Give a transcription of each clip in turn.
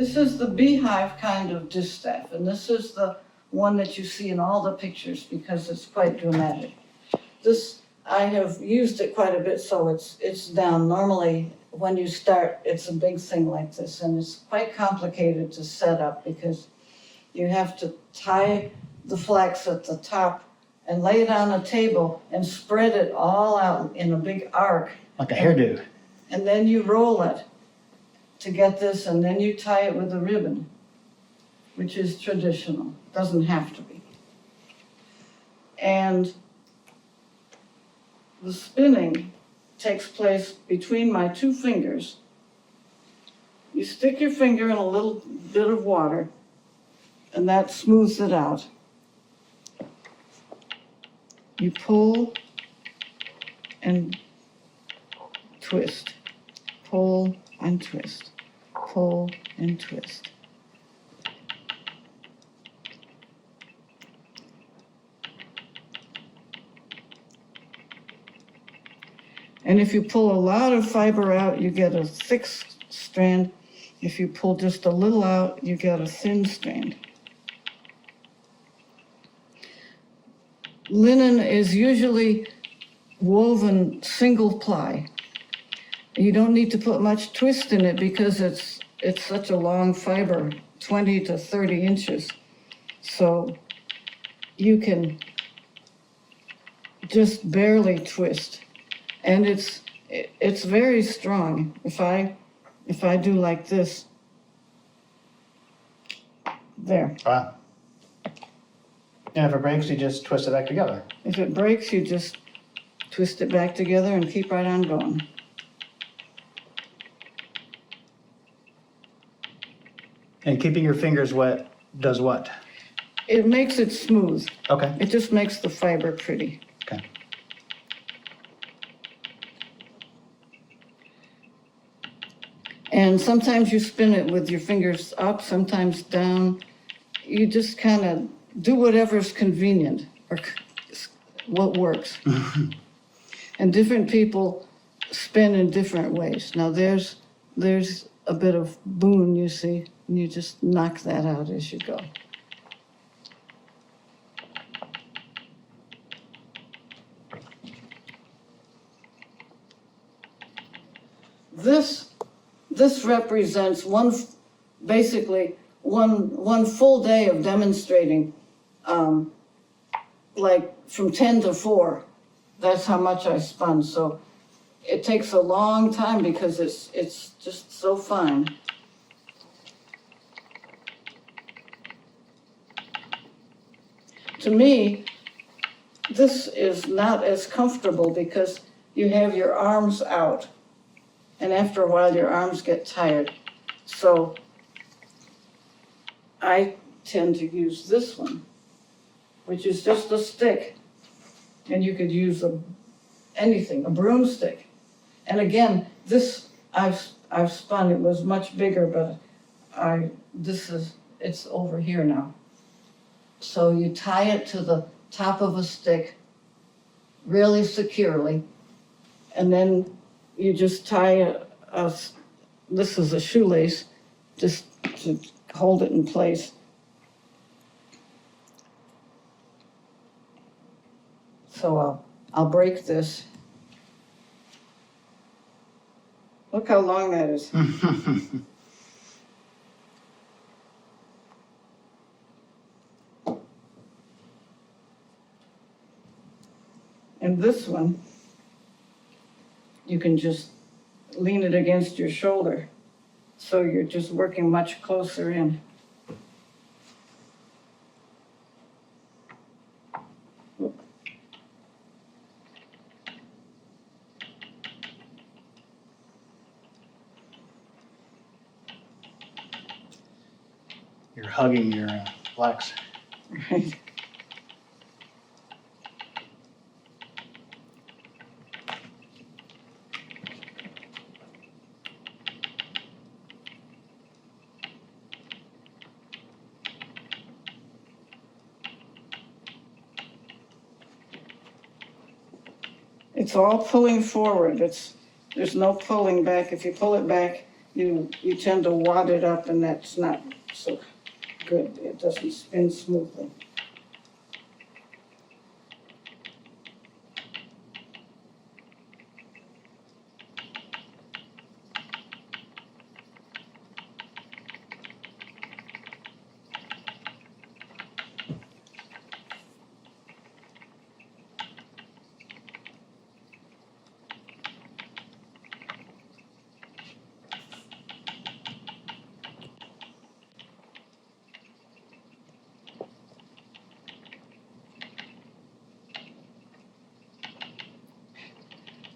This is the beehive kind of distaff, and this is the one that you see in all the pictures because it's quite dramatic. This, I have used it quite a bit, so it's down. Normally, when you start, it's a big thing like this, and it's quite complicated to set up because you have to tie the flax at the top and lay it on a table and spread it all out in a big arc. Like a hairdo. And then you roll it to get this, and then you tie it with a ribbon, which is traditional. Doesn't have to be. And the spinning takes place between my two fingers. You stick your finger in a little bit of water, and that smooths it out. You pull and twist, pull and twist, pull and twist. And if you pull a lot of fiber out, you get a thick strand. If you pull just a little out, you get a thin strand. Linen is usually woven single ply. You don't need to put much twist in it because it's such a long fiber, 20 to 30 inches. So you can just barely twist. And it's very strong. If I do like this, there. Wow. And if it breaks, you just twist it back together. If it breaks, you just twist it back together and keep right on going. And keeping your fingers wet does what? It makes it smooth. Okay. It just makes the fiber pretty. Okay. And sometimes you spin it with your fingers up, sometimes down. You just kind of do whatever's convenient or what works. And different people spin in different ways. Now there's a bit of boon, you see, and you just knock that out as you go. This represents basically one full day of demonstrating, like from 10 to 4. That's how much I spun. So it takes a long time because it's just so fine. To me, this is not as comfortable because you have your arms out. And after a while, your arms get tired. So I tend to use this one, which is just a stick. And you could use anything, a broomstick. And again, this I've spun. It was much bigger, but it's over here now. So you tie it to the top of a stick really securely, and then you just tie this is a shoelace, just to hold it in place. So I'll break this. Look how long that is. And this one, you can just lean it against your shoulder. So you're just working much closer in. You're hugging your flax. Right. It's all pulling forward. There's no pulling back. If you pull it back, you tend to wad it up, and that's not so good. It doesn't spin smoothly.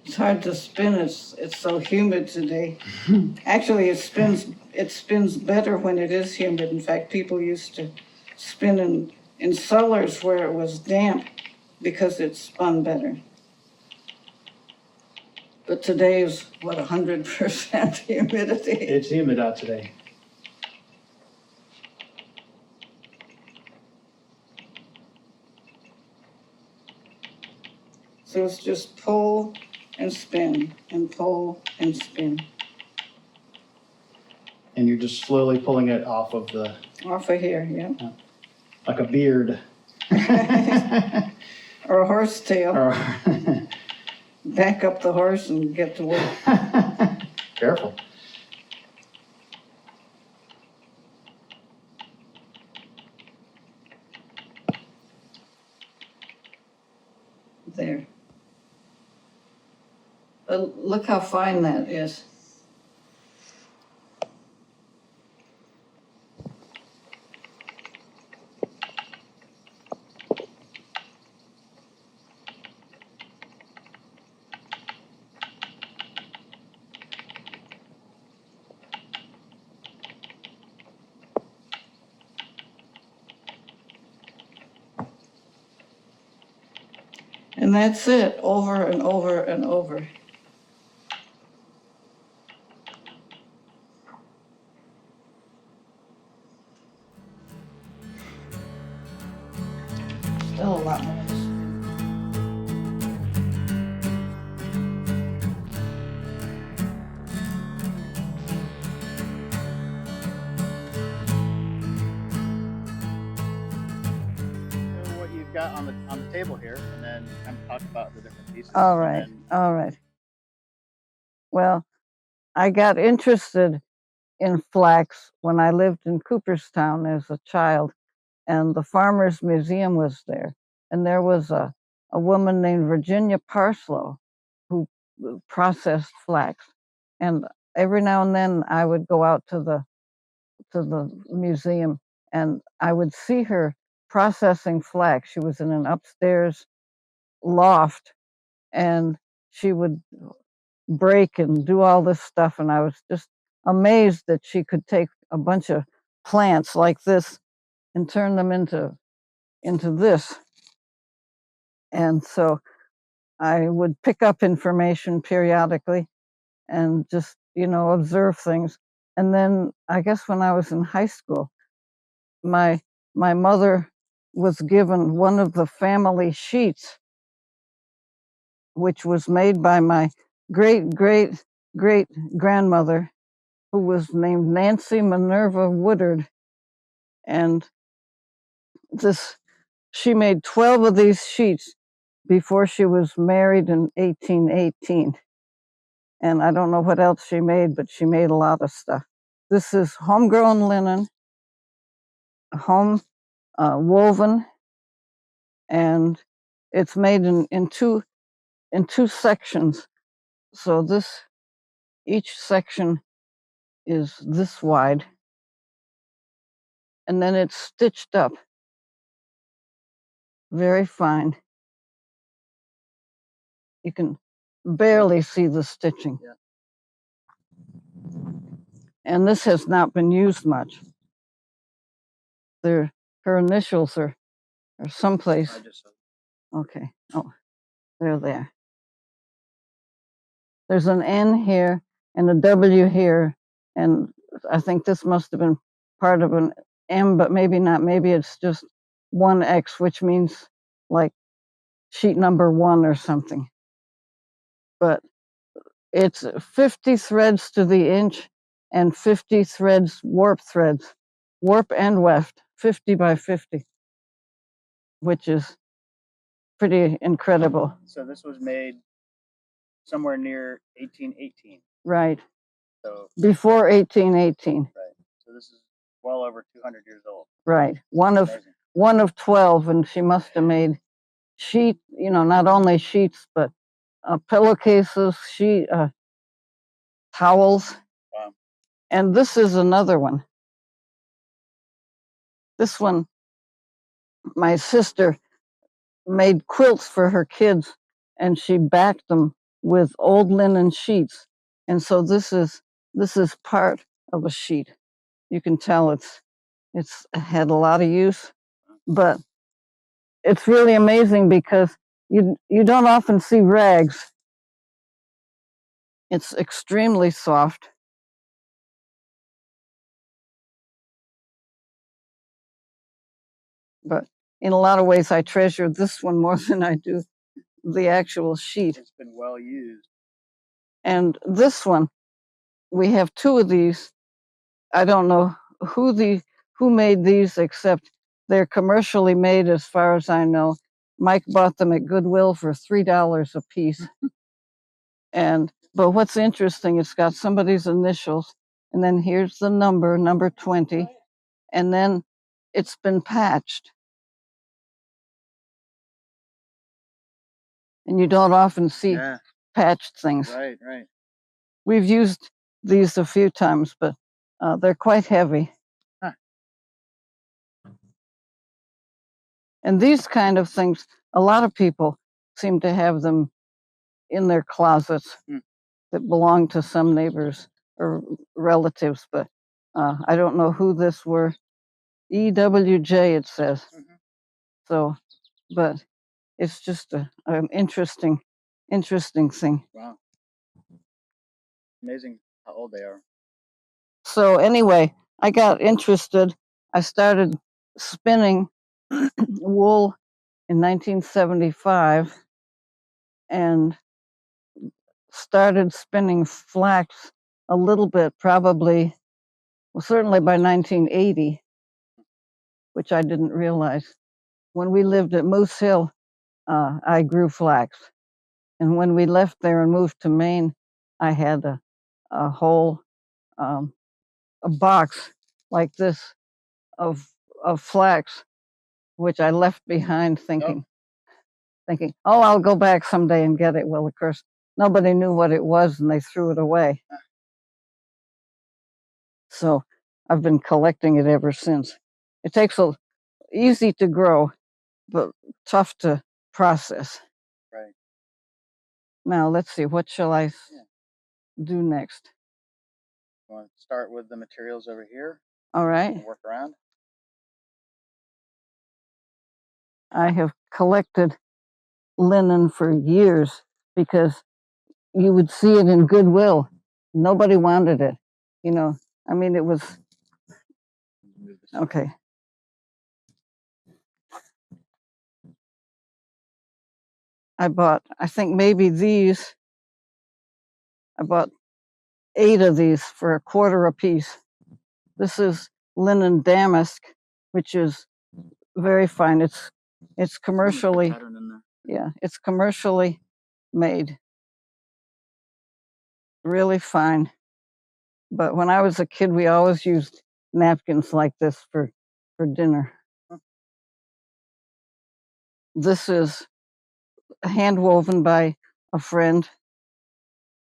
It's hard to spin. It's so humid today. Actually, it spins better when it is humid. In fact, people used to spin in cellars where it was damp because it spun better. But today is what, 100% humidity. It's humid out today. So it's just pull and spin and pull and spin. And you're just slowly pulling it off of Off of here, yeah. like a beard. Or a horse tail. Or Back up the horse and get to work. Careful. There. Look how fine that is. And that's it, over and over and over. Still a lot more. What you've got on the table here, and then kind of talk about the different pieces. All right, all right. Well, I got interested in flax when I lived in Cooperstown as a child, and the Farmers Museum was there. And there was a woman named Virginia Parslow who processed flax. And every now and then I would go out to the museum and I would see her processing flax. She was in an upstairs loft and she would break and do all this stuff. And I was just amazed that she could take a bunch of plants like this and turn them into this. And so I would pick up information periodically and just, observe things. And then I guess when I was in high school, my mother was given one of the family sheets, which was made by my great great great grandmother, who was named Nancy Minerva Woodard. And she made 12 of these sheets before she was married in 1818. And I don't know what else she made, but she made a lot of stuff. This is homegrown linen, home woven, and it's made in two sections. So each section is this wide, and then it's stitched up very fine. You can barely see the stitching. Yeah. And this has not been used much. Her initials are someplace. Okay. Oh, they're there. There's an N here and a W here, and I think this must have been part of an M, but maybe not. Maybe it's just 1X, which means like sheet number 1 or something. But it's 50 threads to the inch, and 50 threads, warp and weft, 50 by 50, which is pretty incredible. So this was made somewhere near 1818. Right. So before 1818. Right. So this is well over 200 years old. Right. One of 12, and she must have made sheet, not only sheets, but pillowcases, towels. Wow. And this is another one. This one, my sister made quilts for her kids, and she backed them with old linen sheets. And so this is part of a sheet. You can tell it's had a lot of use, but it's really amazing because you don't often see rags. It's extremely soft. But in a lot of ways, I treasure this one more than I do the actual sheet. It's been well used. And this one, we have two of these. I don't know who made these, except they're commercially made as far as I know. Mike bought them at Goodwill for $3 a piece. But what's interesting, it's got somebody's initials, and then here's the number 20, and then it's been patched. And you don't often see patched things. Right. We've used these a few times, but they're quite heavy. Huh. And these kind of things, a lot of people seem to have them in their closets that belong to some neighbors or relatives, but I don't know who this were. EWJ, it says. So, but it's just an interesting thing. Wow. Amazing how old they are. So anyway, I got interested. I started spinning wool in 1975 and started spinning flax a little bit, certainly by 1980, which I didn't realize. When we lived at Moose Hill, I grew flax. And when we left there and moved to Maine, I had a whole a box like this of flax, which I left behind thinking, oh, I'll go back someday and get it. Well, of course, nobody knew what it was and they threw it away. So I've been collecting it ever since. It takes easy to grow, but tough to process. Right. Now, let's see, what shall I do next? You want to start with the materials over here? All right. Work around. I have collected linen for years because you would see it in Goodwill. Nobody wanted it. I mean, it was okay. I think maybe I bought 8 of these for $0.25 a piece. This is linen damask, which is very fine. It's commercially, it's commercially made. Really fine. But when I was a kid, we always used napkins like this for dinner. This is hand woven by a friend.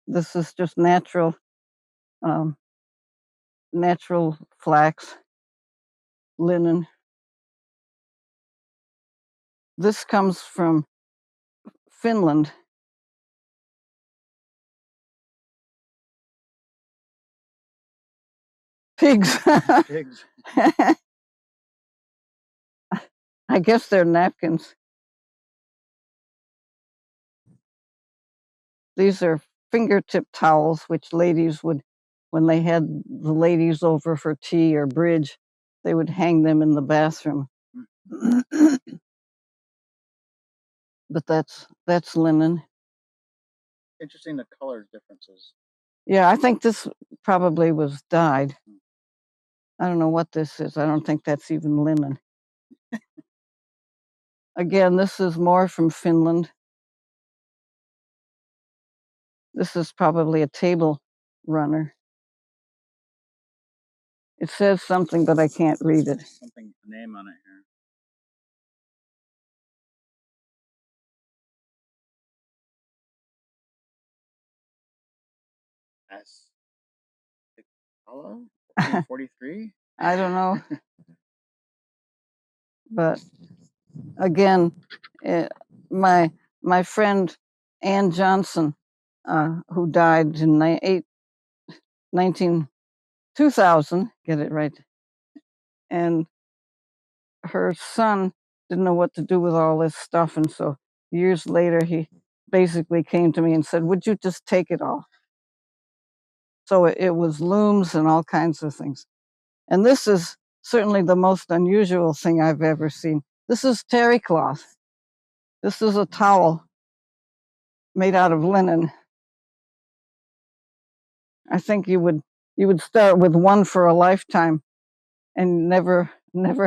This is just natural flax linen. This comes from Finland. Pigs. Pigs. I guess they're napkins. These are fingertip towels, which ladies would, when they had the ladies over for tea or bridge, they would hang them in the bathroom. But that's linen. Interesting, the color differences. Yeah, I think this probably was dyed. I don't know what this is. I don't think that's even linen. Again, this is more from Finland. This is probably a table runner. It says something, but I can't read it. Something name on it here. S. Hello? 43? I don't know. But again, my friend Ann Johnson, who died in 2000, get it right, and her son didn't know what to do with all this stuff, and so years later he basically came to me and said, "Would you just take it all?" So it was looms and all kinds of things. And this is certainly the most unusual thing I've ever seen. This is terry cloth. This is a towel made out of linen. I think you would start with one for a lifetime and never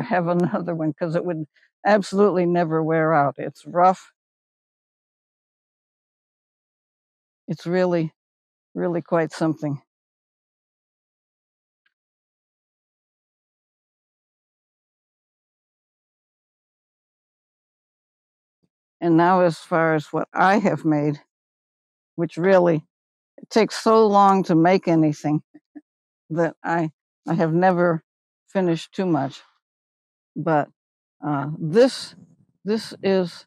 have another one, because it would absolutely never wear out. It's rough. It's really quite something. And now, as far as what I have made, which really, it takes so long to make anything that I have never finished too much. But this is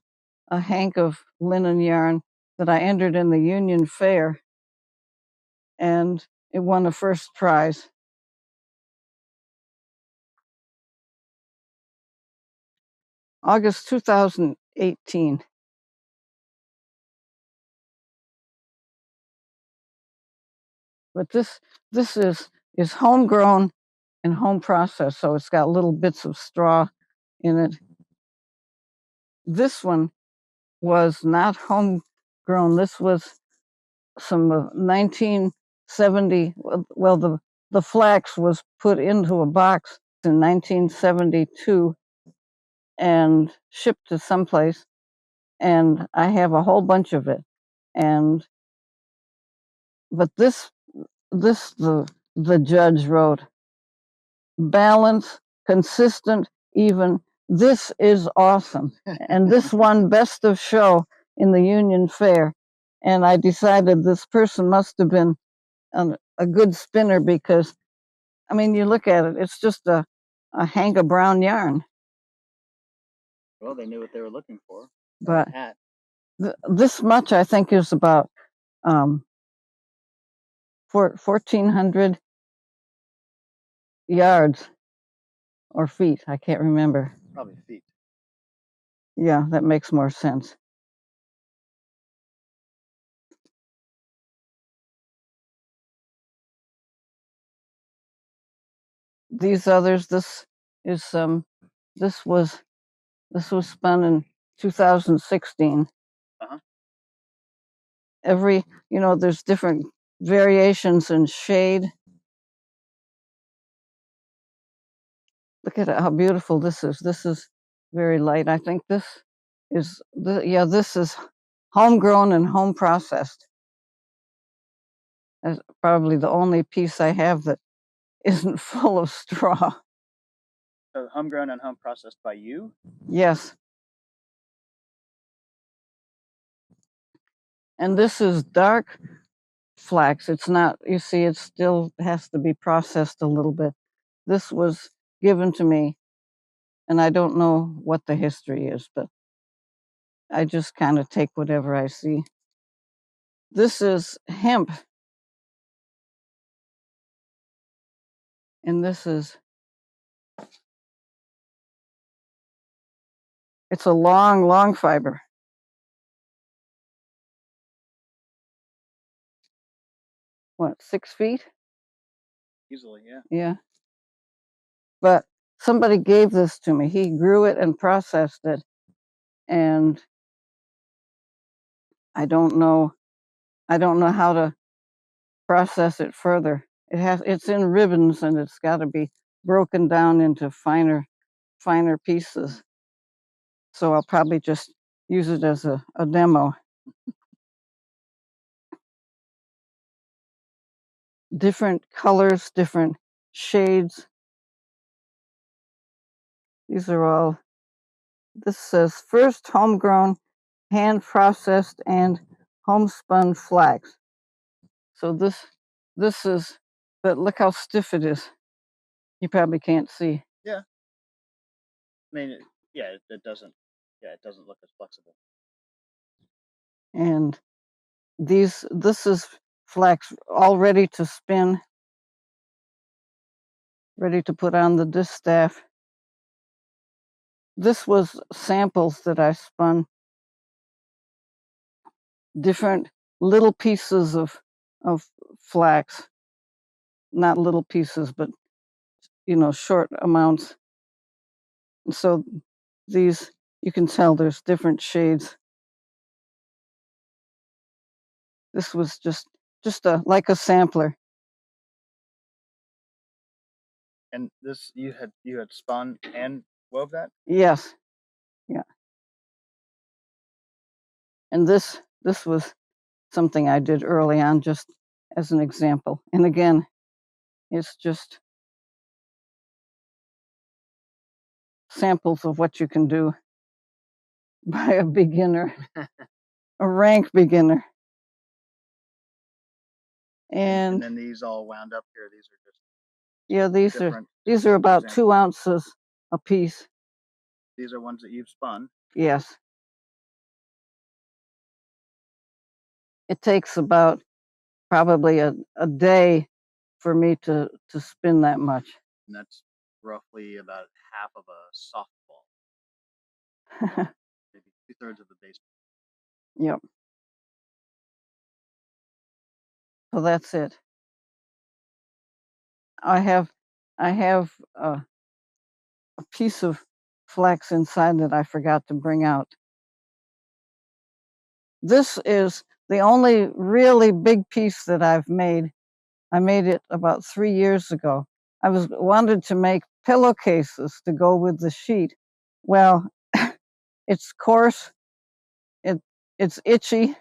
a hank of linen yarn that I entered in the Union Fair, and it won a first prize. August 2018. But this is homegrown and home processed, so it's got little bits of straw in it. This one was not homegrown. This was some 1970. Well, the flax was put into a box in 1972 and shipped to someplace, and I have a whole bunch of it. But this the judge wrote, balance, consistent, even. This is awesome. And this won best of show in the Union Fair. And I decided this person must have been a good spinner, because, I mean, you look at it, it's just a hank of brown yarn. Well, they knew what they were looking for. But hat. This much, I think, is about 1,400 yards or feet. I can't remember. Probably feet. Yeah, that makes more sense. These others, this was spun in 2016. Uh-huh. There's different variations in shade. Look at how beautiful this is. This is very light. I think this is homegrown and home processed. That's probably the only piece I have that isn't full of straw. So homegrown and home processed by you? Yes. And this is dark flax. It's not, you see, it still has to be processed a little bit. This was given to me, and I don't know what the history is, but I just kind of take whatever I see. This is hemp. And it's a long fiber. What, 6 feet? Easily, yeah. Yeah. But somebody gave this to me. He grew it and processed it. And I don't know how to process it further. It's in ribbons and it's got to be broken down into finer pieces. So I'll probably just use it as a demo. Different colors, different shades. These are all, this says first homegrown, hand processed and homespun flax. So this is, but look how stiff it is. You probably can't see. Yeah. I mean, it doesn't look as flexible. And this is flax all ready to spin, ready to put on the distaff. This was samples that I spun, different little pieces of flax, not little pieces, but short amounts. And so these, you can tell there's different shades. This was just like a sampler. And this you had spun and wove that? Yes. Yeah. And this was something I did early on, just as an example. And again, it's just samples of what you can do by a beginner, a rank beginner. And then these all wound up here. These are just these are about examples. 2 ounces a piece. These are ones that you've spun. Yes. It takes about probably a day for me to spin that much. And that's roughly about half of a softball. Maybe 2/3 of a baseball. Yep. So that's it. I have a piece of flax inside that I forgot to bring out. This is the only really big piece that I've made. I made it about 3 years ago. I wanted to make pillowcases to go with the sheet. Well, it's coarse. It's itchy.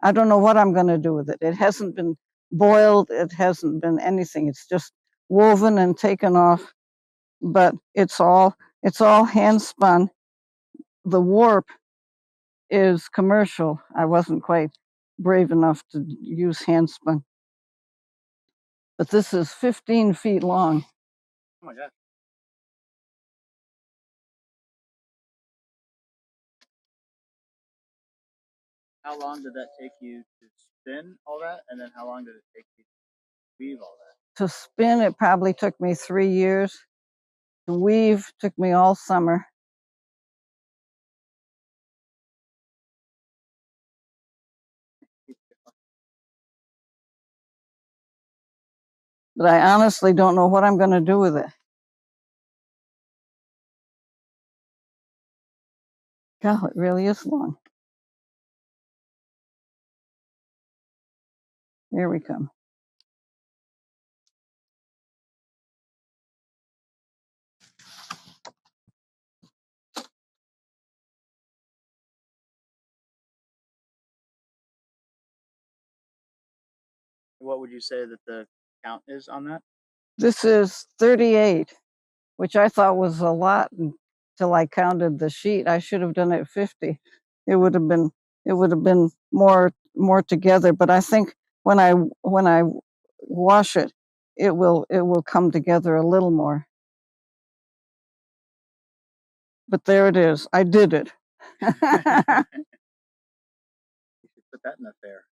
I don't know what I'm going to do with it. It hasn't been boiled. It hasn't been anything. It's just woven and taken off. But it's all hand spun. The warp is commercial. I wasn't quite brave enough to use hand spun. But this is 15 feet long. Oh my God. How long did that take you to spin all that? And then how long did it take you to weave all that? To spin, it probably took me 3 years. To weave took me all summer. But I honestly don't know what I'm going to do with it. God, it really is long. Here we come. What would you say that the count is on that? This is 38, which I thought was a lot until I counted the sheet. I should have done it 50. It would have been more together. But I think when I wash it, it will come together a little more. But there it is. I did it. You should put that in the fair.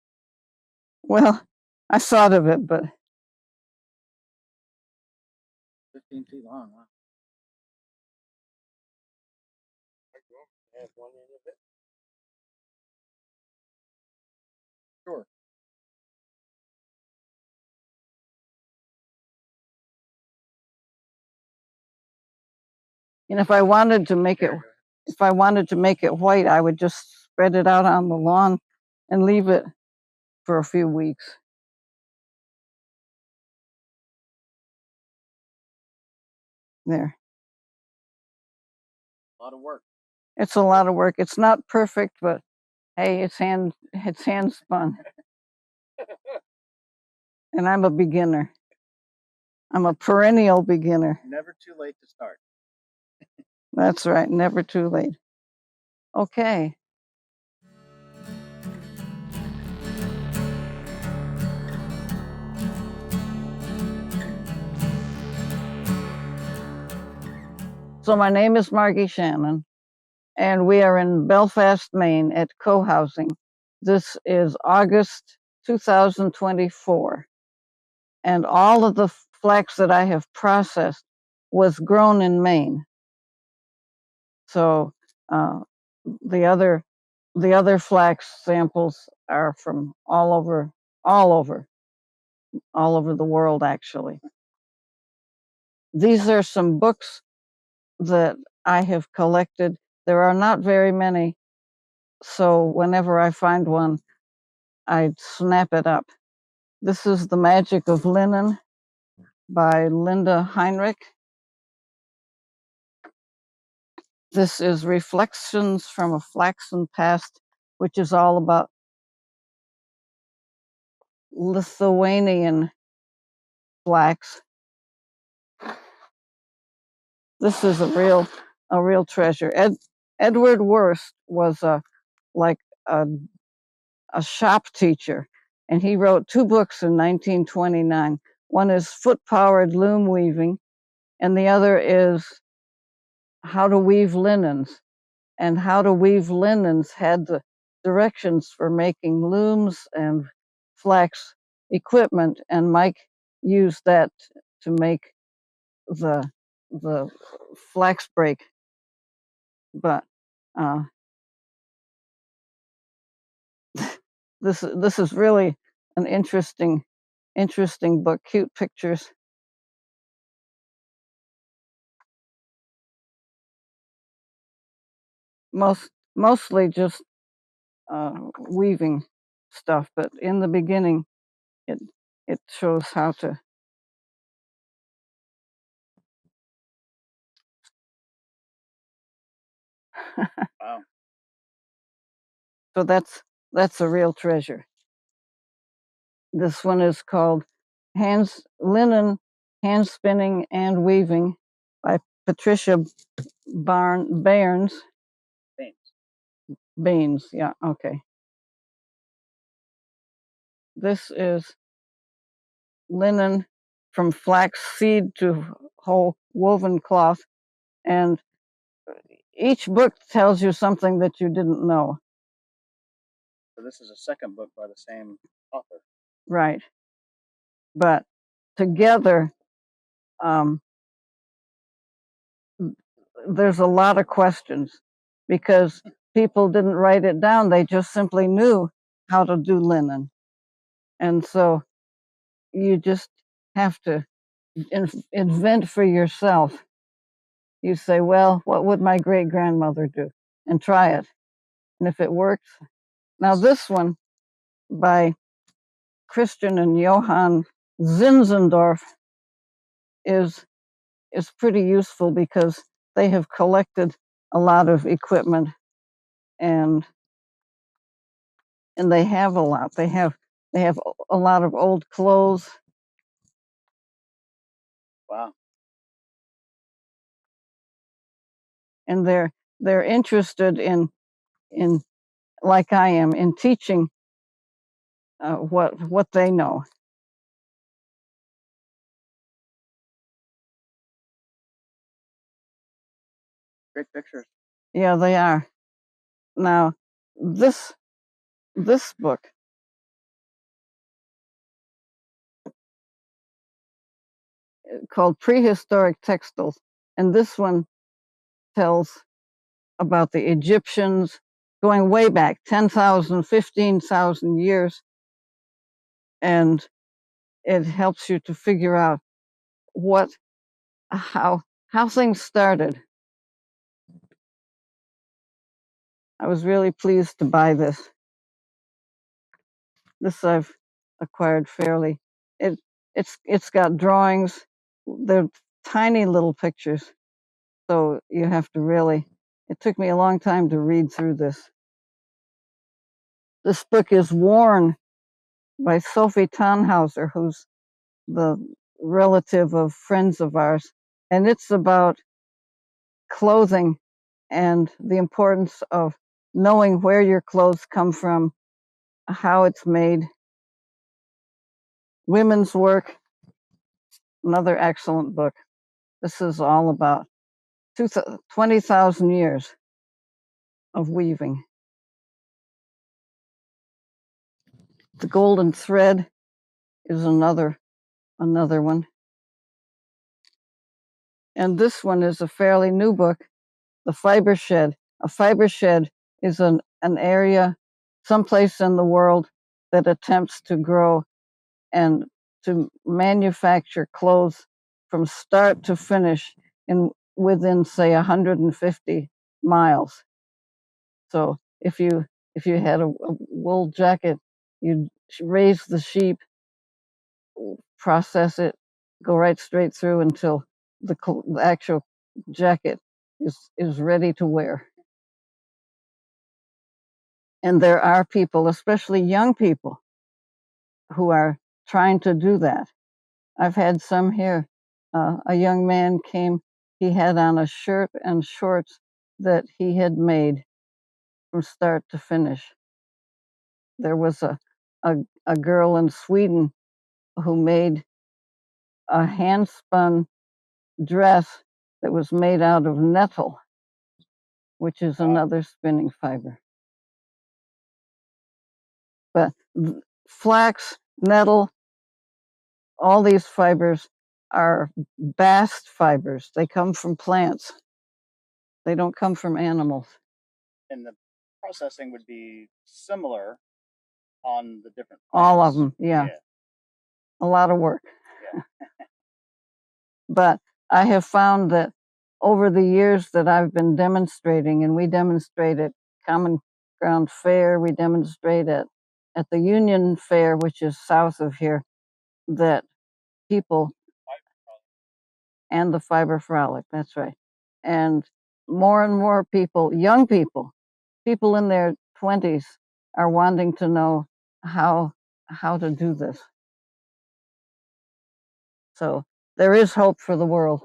Well, I thought of it, but 15 feet long. Wow. Have one end of it. Sure. if I wanted to make it white, I would just spread it out on the lawn and leave it for a few weeks. There. A lot of work. It's a lot of work. It's not perfect, but hey, it's hand spun. And I'm a beginner. I'm a perennial beginner. Never too late to start. That's right, never too late. Okay. So my name is Margie Shannon, and we are in Belfast, Maine at co-housing. This is August 2024. And all of the flax that I have processed was grown in Maine. So the other flax samples are from all over the world, actually. These are some books that I have collected. There are not very many, so whenever I find one, I snap it up. This is The Magic of Linen by Linda Heinrich. This is Reflections from a Flaxen Past, which is all about Lithuanian flax. This is a real treasure. Edward Worst was a shop teacher, and he wrote 2 books in 1929. One is Foot-Powered Loom Weaving, and the other is How to Weave Linens. And How to Weave Linens had the directions for making looms and flax equipment, and Mike used that to make the flax break. But this is really an interesting book. Cute pictures. Mostly just weaving stuff, but in the beginning, it shows how to. Wow. So that's a real treasure. This one is called Linen, Hand Spinning and Weaving by Patricia Bairns. Baines, yeah, okay. This is Linen from Flax Seed to Whole Woven Cloth, and each book tells you something that you didn't know. So this is a second book by the same author. Right. But together, there's a lot of questions because people didn't write it down. They just simply knew how to do linen. And so you just have to invent for yourself. You say, well, what would my great grandmother do? And try it. And if it works. Now, this one by Christian and Johann Zinzendorf is pretty useful because they have collected a lot of equipment, and they have a lot. They have a lot of old clothes. Wow. And they're interested in like I am, in teaching what they know. Great pictures. Yeah, they are. Now, this book called Prehistoric Textiles, and this one tells about the Egyptians going way back 10,000, 15,000 years, and it helps you to figure out how things started. I was really pleased to buy this. This I've acquired fairly. It's got drawings. They're tiny little pictures. So you have to really, it took me a long time to read through this. This book is worn by Sophie Tannhauser, who's the relative of friends of ours. And it's about clothing and the importance of knowing where your clothes come from, how it's made. Women's work, another excellent book. This is all about 20,000 years of weaving. The Golden Thread is another one. And this one is a fairly new book, The Fiber Shed. A fiber shed is an area someplace in the world that attempts to grow and to manufacture clothes from start to finish within, say, 150 miles. So if you had a wool jacket, you'd raise the sheep, process it, go right straight through until the actual jacket is ready to wear. And there are people, especially young people, who are trying to do that. I've had some here. A young man came, he had on a shirt and shorts that he had made from start to finish. There was a girl in Sweden who made a hand-spun dress that was made out of nettle, which is another spinning fiber. But flax, nettle, all these fibers are bast fibers. They come from plants. They don't come from animals. And the processing would be similar on the different plants. All of them, yeah. A lot of work. Yeah. But I have found that over the years that I've been demonstrating, and we demonstrate at Common Ground Fair, we demonstrate at the Union Fair, which is south of here, that people, and the Fiber Frolic, that's right. And more people, young people in their 20s are wanting to know how to do this. So there is hope for the world.